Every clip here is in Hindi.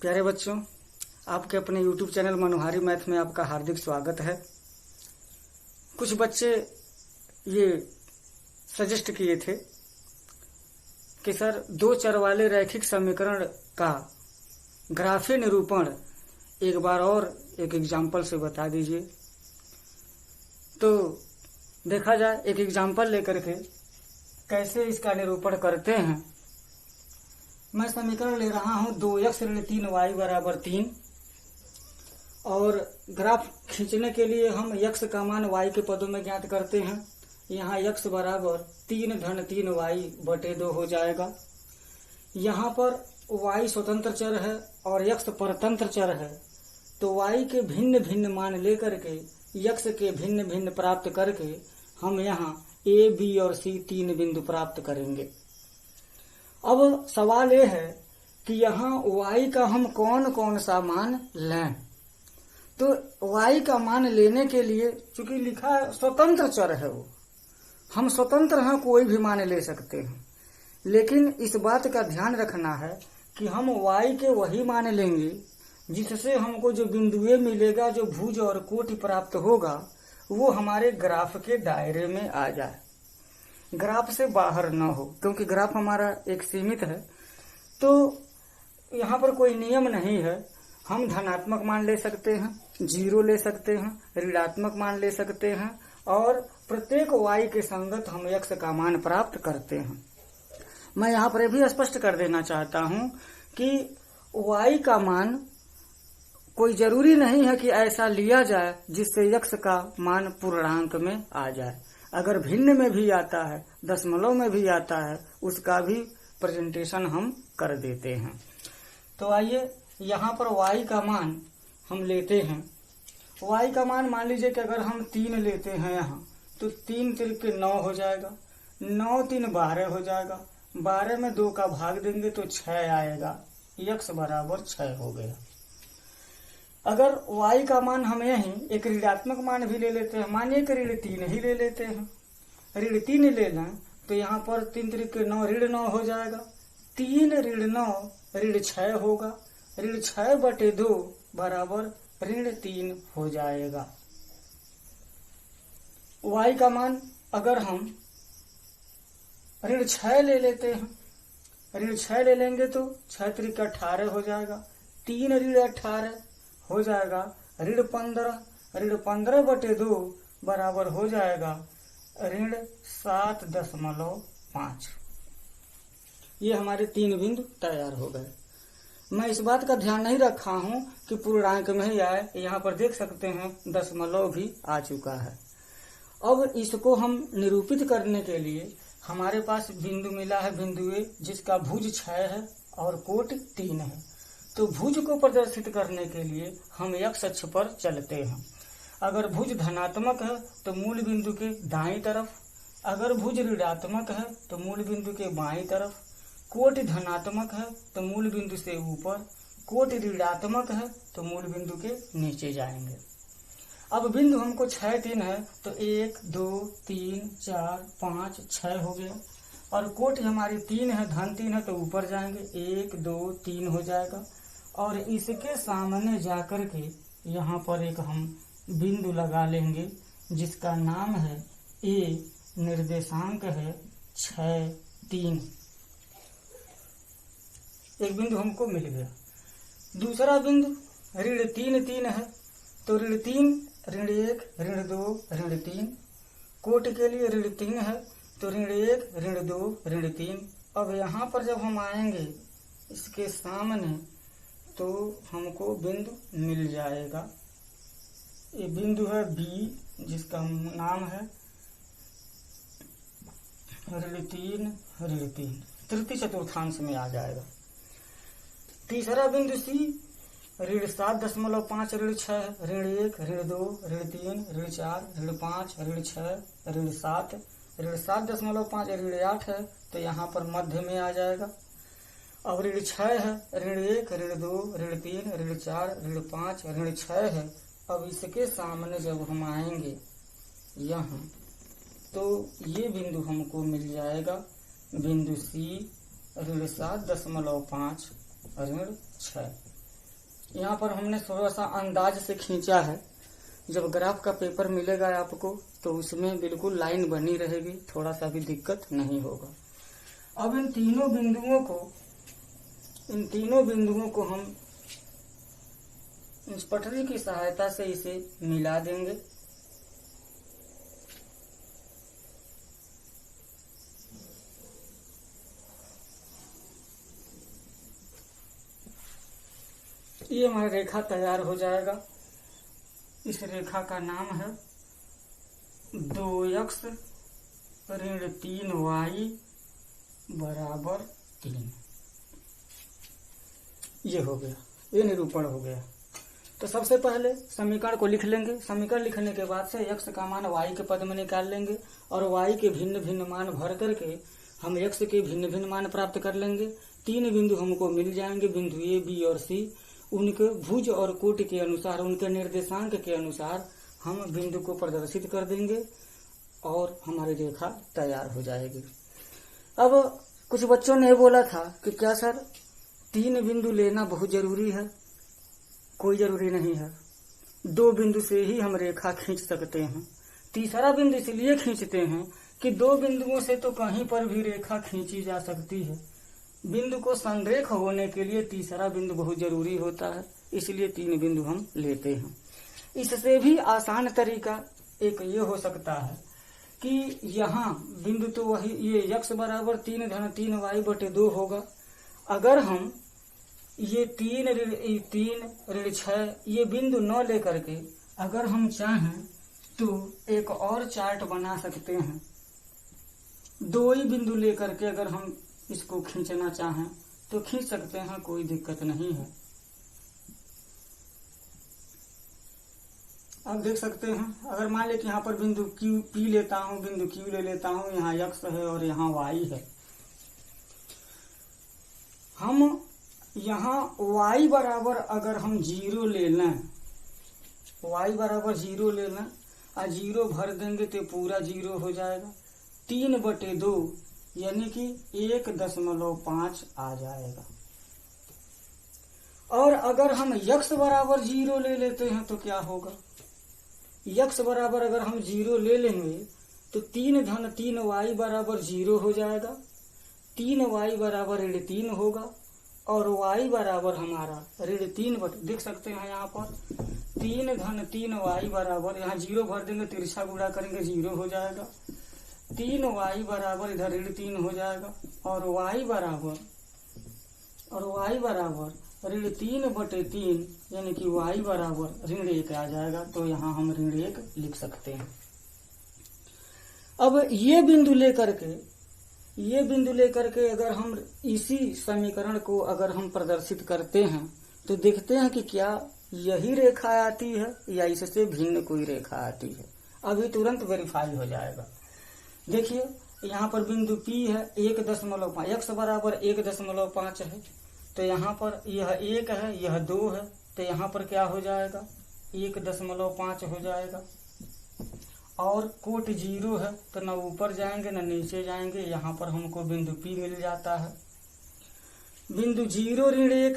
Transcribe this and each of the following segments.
प्यारे बच्चों, आपके अपने YouTube चैनल मनोहारी मैथ में आपका हार्दिक स्वागत है। कुछ बच्चे ये सजेस्ट किए थे कि सर दो चर वाले रैखिक समीकरण का ग्राफीय निरूपण एक बार और एक एग्जाम्पल से बता दीजिए। तो देखा जाए एक एग्जाम्पल लेकर के कैसे इसका निरूपण करते हैं। मैं समीकरण ले रहा हूं 2x ऋण 3y बराबर 3 और ग्राफ खींचने के लिए हम x का मान y के पदों में ज्ञात करते हैं। यहाँ x बराबर 3 धन 3y बटे 2 हो जाएगा। यहाँ पर y स्वतंत्र चर है और x परतंत्र चर है, तो y के भिन्न भिन्न मान लेकर के x के भिन्न भिन्न प्राप्त करके हम यहाँ a, b और c तीन बिंदु प्राप्त करेंगे। अब सवाल ये है कि यहाँ y का हम कौन कौन सा मान लें। तो y का मान लेने के लिए चूंकि लिखा है स्वतंत्र चर है, वो हम स्वतंत्र हैं, कोई भी मान ले सकते हैं, लेकिन इस बात का ध्यान रखना है कि हम y के वही मान लेंगे जिससे हमको जो बिंदु ए मिलेगा, जो भुज और कोटि प्राप्त होगा, वो हमारे ग्राफ के दायरे में आ जाए, ग्राफ से बाहर न हो, क्योंकि ग्राफ हमारा एक सीमित है। तो यहाँ पर कोई नियम नहीं है। हम धनात्मक मान ले सकते हैं, 0 ले सकते हैं, ऋणात्मक मान ले सकते हैं और प्रत्येक y के संगत हम x का मान प्राप्त करते हैं। मैं यहाँ पर भी स्पष्ट कर देना चाहता हूँ कि y का मान कोई जरूरी नहीं है कि ऐसा लिया जाए जिससे x का मान पूर्णांक में आ जाए। अगर भिन्न में भी आता है, दशमलव में भी आता है, उसका भी प्रेजेंटेशन हम कर देते हैं। तो आइए यहाँ पर y का मान हम लेते हैं। y का मान मान लीजिए कि अगर हम 3 लेते हैं यहाँ, तो 3 तिर्के 9 हो जाएगा, 9 3 12 हो जाएगा, 12 में 2 का भाग देंगे तो 6 आएगा, x बराबर 6 हो गया। अगर y का मान हम यहीं एक ऋणात्मक मान भी ले लेते हैं, मानिए कि ऋण 3 ही ले लेते हैं, ऋण 3 ले लें तो यहाँ पर 3 तिर्के 9 ऋण 9 हो जाएगा, 3 ऋण 9 ऋण 6 होगा, ऋण 6 बटे 2 बराबर ऋण 3 हो जाएगा। y का मान अगर हम ऋण 6 ले लेते हैं, ऋण 6 ले लेंगे तो 6 तिर्के 18 हो जाएगा, 3 ऋण 18 हो जाएगा, ऋण 15 बटे 2 बराबर हो जाएगा ऋण 7.5। ये हमारे 3 बिंदु तैयार हो गए। मैं इस बात का ध्यान नहीं रखा हूं कि पूर्णांक में ही आए, यहाँ पर देख सकते हैं दशमलव भी आ चुका है। अब इसको हम निरूपित करने के लिए हमारे पास बिंदु मिला है, बिंदु ए, जिसका भुज 6 है और कोट 3 है। तो भुज को प्रदर्शित करने के लिए हम x अक्ष पर चलते हैं। अगर भुज धनात्मक है तो मूल बिंदु के दाईं तरफ, अगर भुज ऋणात्मक है तो मूल बिंदु के बाईं तरफ, कोट धनात्मक है तो मूल बिंदु से ऊपर, कोट ऋणात्मक है तो मूल बिंदु के नीचे जाएंगे। अब बिंदु हमको 6 3 है तो 1 2 3 4 5 6 हो गया, और कोट हमारी 3 है, धन 3 है तो ऊपर जाएंगे, 1 2 3 हो जाएगा। और इसके सामने जाकर के यहाँ पर एक हम बिंदु लगा लेंगे जिसका नाम है a, निर्देशांक है 6 3। एक बिंदु हमको मिल गया। दूसरा बिंदु ऋण 3 3 है, तो ऋण 3 ऋण 1 ऋण 2 ऋण 3, कोट के लिए ऋण 3 है तो ऋण 1 ऋण 2 ऋण 3। अब यहाँ पर जब हम आएंगे इसके सामने तो हमको बिंदु मिल जाएगा। ये बिंदु है B, जिसका नाम है ऋण 3 ऋण 3, तृतीय चतुर्थांश में आ जाएगा। तीसरा बिंदु C ऋण 7.5 ऋण 6, ऋण 1 ऋण 2 ऋण 3 ऋण 4 ऋण 5 ऋण 6 ऋण 7, ऋण 7.5 ऋण 8 है तो यहाँ पर मध्य में आ जाएगा। अब ऋण 6 है, ऋण 1 ऋण 2 ऋण 3 ऋण 4 ऋण 5 ऋण 6 है। अब इसके सामने जब हम आएंगे यहाँ, तो ये बिंदु हमको मिल जाएगा, बिंदु C ऋण 7.5 ऋण 6। यहाँ पर हमने थोड़ा सा अंदाज से खींचा है। जब ग्राफ का पेपर मिलेगा आपको तो उसमें बिल्कुल लाइन बनी रहेगी, थोड़ा सा भी दिक्कत नहीं होगा। अब इन तीनों बिंदुओं को हम इस पटरी की सहायता से इसे मिला देंगे। ये हमारा रेखा तैयार हो जाएगा। इस रेखा का नाम है 2x ऋण 3y बराबर 3। ये हो गया, ये निरूपण हो गया। तो सबसे पहले समीकरण को लिख लेंगे। समीकरण लिखने के बाद से x का मान y के पद में निकाल लेंगे और y के भिन्न भिन्न मान भर करके हम x के भिन्न भिन्न मान प्राप्त कर लेंगे। 3 बिंदु हमको मिल जाएंगे, बिंदु A, B और C। उनके भुज और कोट के अनुसार, उनके निर्देशांक के अनुसार हम बिंदु को प्रदर्शित कर देंगे और हमारी रेखा तैयार हो जाएगी। अब कुछ बच्चों ने बोला था कि क्या सर 3 बिंदु लेना बहुत जरूरी है? कोई जरूरी नहीं है। 2 बिंदु से ही हम रेखा खींच सकते हैं। तीसरा बिंदु इसलिए खींचते हैं कि 2 बिंदुओं से तो कहीं पर भी रेखा खींची जा सकती है। बिंदु को संरेख होने के लिए तीसरा बिंदु बहुत जरूरी होता है, इसलिए 3 बिंदु हम लेते हैं। इससे भी आसान तरीका एक ये हो सकता है कि यहाँ बिंदु तो वही, ये x बराबर 3 धन 3y बटे 2 होगा। अगर हम ये 3 ऋण 6 ये बिंदु न लेकर के अगर हम चाहें तो एक और चार्ट बना सकते हैं। 2 ही बिंदु लेकर के अगर हम इसको खींचना चाहें तो खींच सकते हैं, कोई दिक्कत नहीं है। अब देख सकते हैं, अगर मान ले कि यहाँ पर बिंदु P लेता हूँ, बिंदु Q ले लेता हूँ, यहाँ x है और यहाँ y है। हम यहाँ y बराबर अगर हम 0 ले लें, y बराबर 0 ले लें और 0 भर देंगे तो पूरा 0 हो जाएगा। 3 बटे 2 यानी कि 1.5 आ जाएगा। और अगर हम x बराबर 0 ले लेते हैं तो क्या होगा? x बराबर अगर हम 0 ले लेंगे तो 3 धन 3y बराबर 0 हो जाएगा। 3y बराबर ऋण 3 होगा और y बराबर हमारा ऋण 3 बटे, देख सकते हैं यहाँ पर 3 धन 3y बराबर, यहाँ 0 भर देंगे, तिरछा गुणा करेंगे 0 हो जाएगा। 3y बराबर इधर ऋण 3 हो जाएगा और y बराबर ऋण 3 बटे 3 यानी कि y बराबर ऋण 1 आ जाएगा। तो यहाँ हम ऋण 1 लिख सकते हैं। अब ये बिंदु लेकर के अगर हम इसी समीकरण को अगर हम प्रदर्शित करते हैं तो देखते हैं कि क्या यही रेखा आती है या इससे भिन्न कोई रेखा आती है। अभी तुरंत वेरीफाई हो जाएगा। देखिए यहाँ पर बिंदु P है 1.5, x बराबर 1.5 है, तो यहाँ पर यह 1 है, यह 2 है, तो यहाँ पर क्या हो जाएगा 1.5 हो जाएगा। और कोट 0 है तो न ऊपर जाएंगे न नीचे जाएंगे, यहाँ पर हमको बिंदु P मिल जाता है। बिंदु 0 ऋण 1,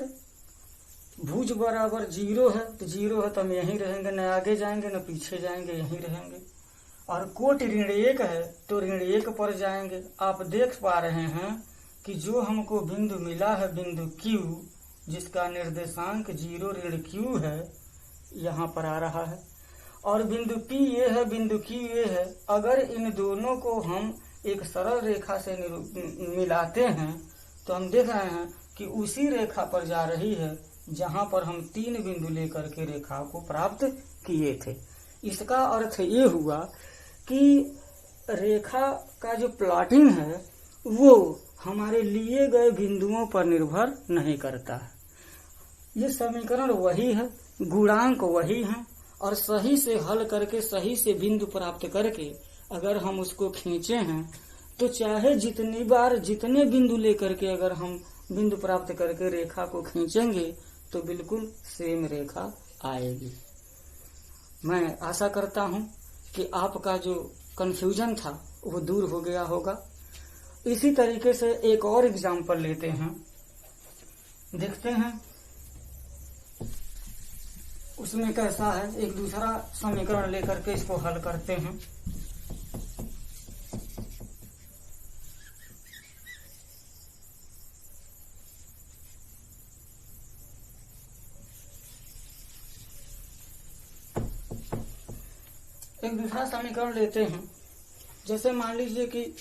भुज बराबर 0 है तो 0 है तो हम यहीं रहेंगे, न आगे जाएंगे न पीछे जाएंगे, यहीं रहेंगे। और कोट ऋण 1 है तो ऋण 1 पर जाएंगे। आप देख पा रहे हैं कि जो हमको बिंदु मिला है बिंदु Q, जिसका निर्देशांक 0 ऋण Q है, यहाँ पर आ रहा है। और बिंदु P ये है, बिंदु Q ये है। अगर इन दोनों को हम एक सरल रेखा से मिलाते हैं तो हम देख रहे हैं कि उसी रेखा पर जा रही है जहां पर हम 3 बिंदु लेकर के रेखा को प्राप्त किए थे। इसका अर्थ ये हुआ कि रेखा का जो प्लॉटिंग है वो हमारे लिए गए बिंदुओं पर निर्भर नहीं करता है। ये समीकरण वही है, गुणांक वही है, और सही से हल करके सही से बिंदु प्राप्त करके अगर हम उसको खींचे हैं तो चाहे जितनी बार जितने बिंदु लेकर के अगर हम बिंदु प्राप्त करके रेखा को खींचेंगे तो बिल्कुल सेम रेखा आएगी। मैं आशा करता हूं कि आपका जो कंफ्यूजन था वो दूर हो गया होगा। इसी तरीके से एक और एग्जाम्पल लेते हैं, देखते हैं। उसमें कैसा है, एक दूसरा समीकरण लेकर के इसको हल करते हैं। एक दूसरा समीकरण लेते हैं। जैसे मान लीजिए कि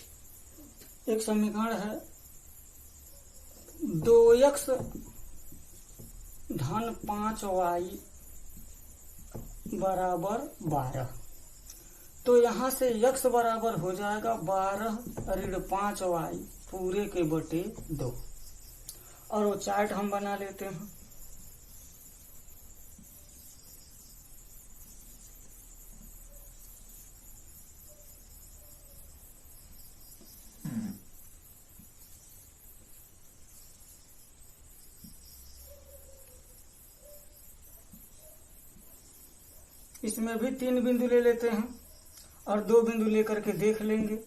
एक समीकरण है 2x धन 5y बराबर 12। तो यहां से x बराबर हो जाएगा 12 ऋण 5y पूरे के बटे 2। और वो चार्ट हम बना लेते हैं। इसमें भी 3 बिंदु ले लेते हैं और 2 बिंदु लेकर के देख लेंगे।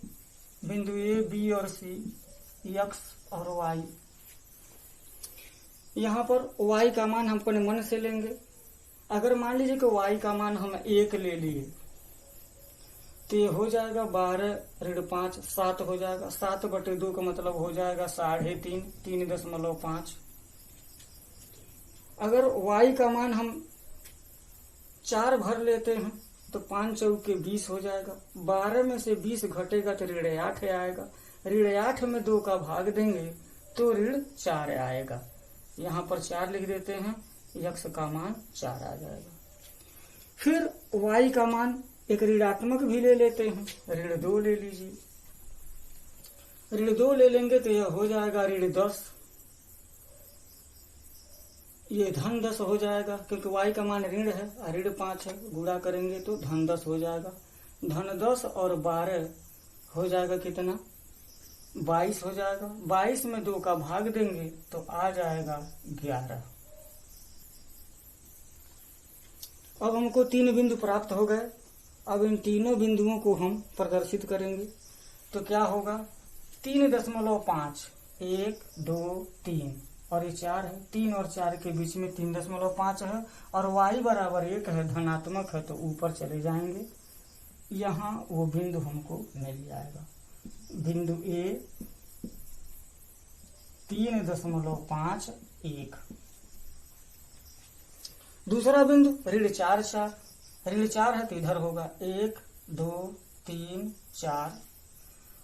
बिंदु ए, बी और सी, एक्स और वाई। यहाँ पर वाई का मान हम अपने मन से लेंगे। अगर मान लीजिए कि वाई का मान हम 1 ले लिए तो ये हो जाएगा 12 ऋण 5, 7 हो जाएगा। 7 बटे 2 का मतलब हो जाएगा 3.5, 3.5। अगर वाई का मान हम 4 भर लेते हैं तो 5 चौके 20 हो जाएगा। 12 में से 20 घटेगा तो ऋण 8 आएगा। ऋण 8 में 2 का भाग देंगे तो ऋण 4 आएगा। यहाँ पर 4 लिख देते हैं, यक्स का मान 4 आ जाएगा। फिर वाई का मान एक ऋणात्मक भी ले लेते हैं, ऋण 2 ले लीजिए। ऋण 2 ले लेंगे तो यह हो जाएगा ऋण 10। ये धन 10 हो जाएगा क्योंकि y का मान ऋण है, ऋण 5 है। गुणा करेंगे तो धन 10 हो जाएगा। धन 10 और 12 हो जाएगा कितना, 22 हो जाएगा। 22 में 2 का भाग देंगे तो आ जाएगा 11। अब हमको 3 बिंदु प्राप्त हो गए। अब इन तीनों बिंदुओं को हम प्रदर्शित करेंगे तो क्या होगा, 3.5, 1, 2, 3 और ये 4 है। 3 और 4 के बीच में 3.5 है और y बराबर 1 है, धनात्मक है तो ऊपर चले जाएंगे। यहाँ वो बिंदु हमको मिल जाएगा। बिंदु ए 3.51। दूसरा बिंदु ऋण 4, 4। ऋण 4 है तो इधर होगा 1, 2, 3, 4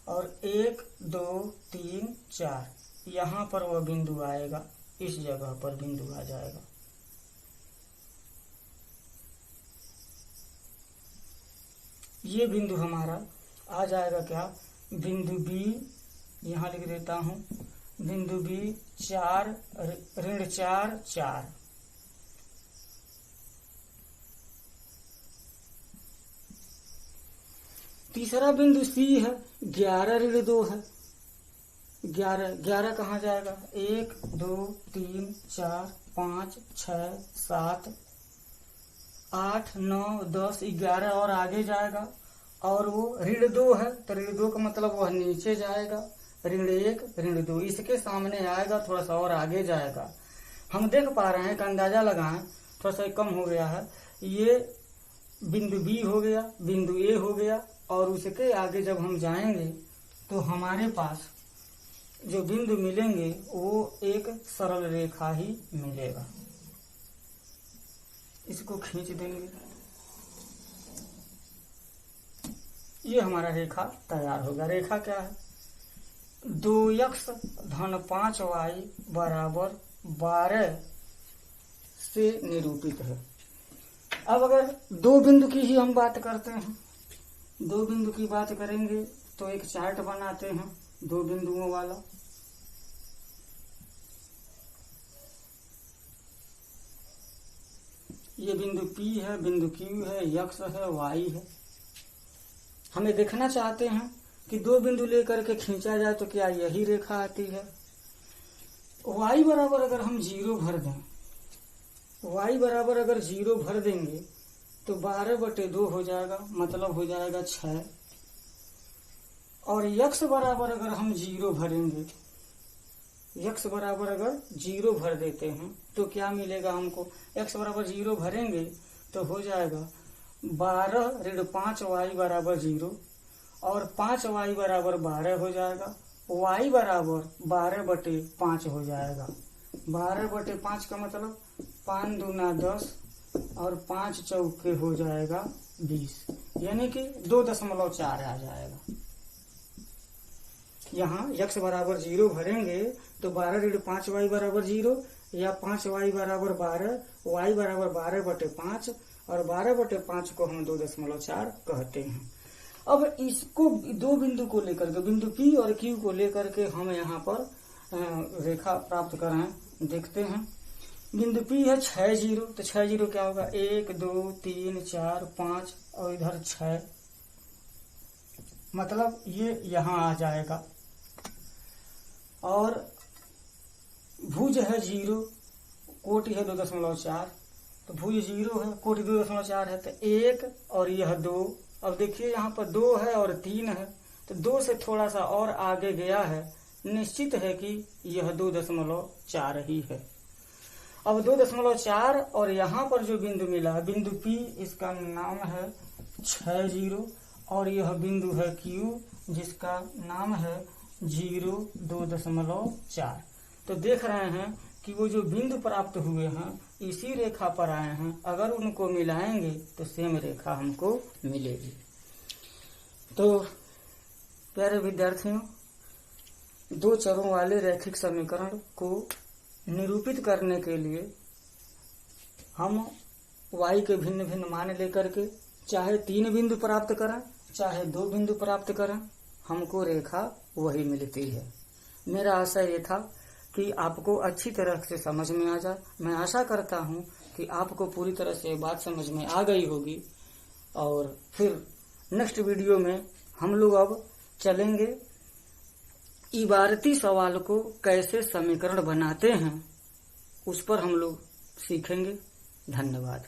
और 1, 2, 3, 4। यहाँ पर वह बिंदु आएगा, इस जगह पर बिंदु आ जाएगा। ये बिंदु हमारा आ जाएगा क्या, बिंदु बी। यहाँ लिख देता हूं, बिंदु बी 4 ऋण 4, 4। तीसरा बिंदु सी है, 11 ऋण 2 है। 11 कहाँ जाएगा, 1, 2, 3, 4, 5, 6, 7, 8, 9, 10, 11 और आगे जाएगा। और वो ऋण 2 है तो ऋण 2 का मतलब वह नीचे जाएगा। ऋण 1, ऋण 2 इसके सामने आएगा, थोड़ा सा और आगे जाएगा। हम देख पा रहे हैं कि अंदाजा लगाएं, थोड़ा सा कम हो गया है। ये बिंदु बी हो गया, बिंदु ए हो गया और उसके आगे जब हम जाएंगे तो हमारे पास जो बिंदु मिलेंगे वो एक सरल रेखा ही मिलेगा। इसको खींच देंगे, ये हमारा रेखा तैयार होगा। रेखा क्या है, 2x धन 5y बराबर 12 से निरूपित है। अब अगर 2 बिंदु की ही हम बात करते हैं, 2 बिंदु की बात करेंगे तो एक चार्ट बनाते हैं 2 बिंदुओं वाला। ये बिंदु P है, बिंदु Q है, x है, y है। हमें देखना चाहते हैं कि 2 बिंदु लेकर के खींचा जाए तो क्या यही रेखा आती है। y बराबर अगर हम 0 भर दें, y बराबर अगर 0 भर देंगे तो 12/2 हो जाएगा, मतलब हो जाएगा 6। और x बराबर अगर हम 0 भरेंगे x बराबर अगर 0 भर देते हैं तो क्या मिलेगा हमको। x बराबर 0 भरेंगे तो हो जाएगा 12 ऋण 5y बराबर 0 और 5y बराबर 12 हो जाएगा। y बराबर 12/5 हो जाएगा। 12/5 का मतलब 5 दूना 10 और 5 चौके हो जाएगा 20, यानी कि 2.4 आ जाएगा। यहाँ x बराबर 0 भरेंगे तो 12 ऋण 5y बराबर 0 या 5y बराबर 12, y बराबर 12/5 और 12/5 को हम 2.4 कहते हैं। अब इसको दो बिंदु को लेकर के, बिंदु P और Q को लेकर के हम यहाँ पर रेखा प्राप्त करें, देखते हैं। बिंदु P है 6 0, तो 6 0 क्या होगा, 1 2 3 4 5 और इधर 6, मतलब ये यहाँ आ जाएगा। और भुज है 0, कोटि है 2.4, तो भुज 0 है, कोटि 2.4 है, तो 1 और यह 2। अब देखिए यहाँ पर 2 है और 3 है, तो 2 से थोड़ा सा और आगे गया है, निश्चित है कि यह 2.4 ही है। अब 2.4 और यहाँ पर जो बिंदु मिला बिंदु P, इसका नाम है 6 0 और यह बिंदु है Q जिसका नाम है 0 2.4। तो देख रहे हैं कि वो जो बिंदु प्राप्त हुए हैं इसी रेखा पर आए हैं, अगर उनको मिलाएंगे तो सेम रेखा हमको मिलेगी। तो प्यारे विद्यार्थियों, दो चरों वाले रैखिक समीकरण को निरूपित करने के लिए हम y के भिन्न भिन्न मान लेकर के चाहे 3 बिंदु प्राप्त करें चाहे 2 बिंदु प्राप्त करें, हमको रेखा वही मिलती है। मेरा आशय ये था कि आपको अच्छी तरह से समझ में आ जाए। मैं आशा करता हूं कि आपको पूरी तरह से बात समझ में आ गई होगी। और फिर नेक्स्ट वीडियो में हम लोग अब चलेंगे इबारती सवाल को कैसे समीकरण बनाते हैं, उस पर हम लोग सीखेंगे। धन्यवाद।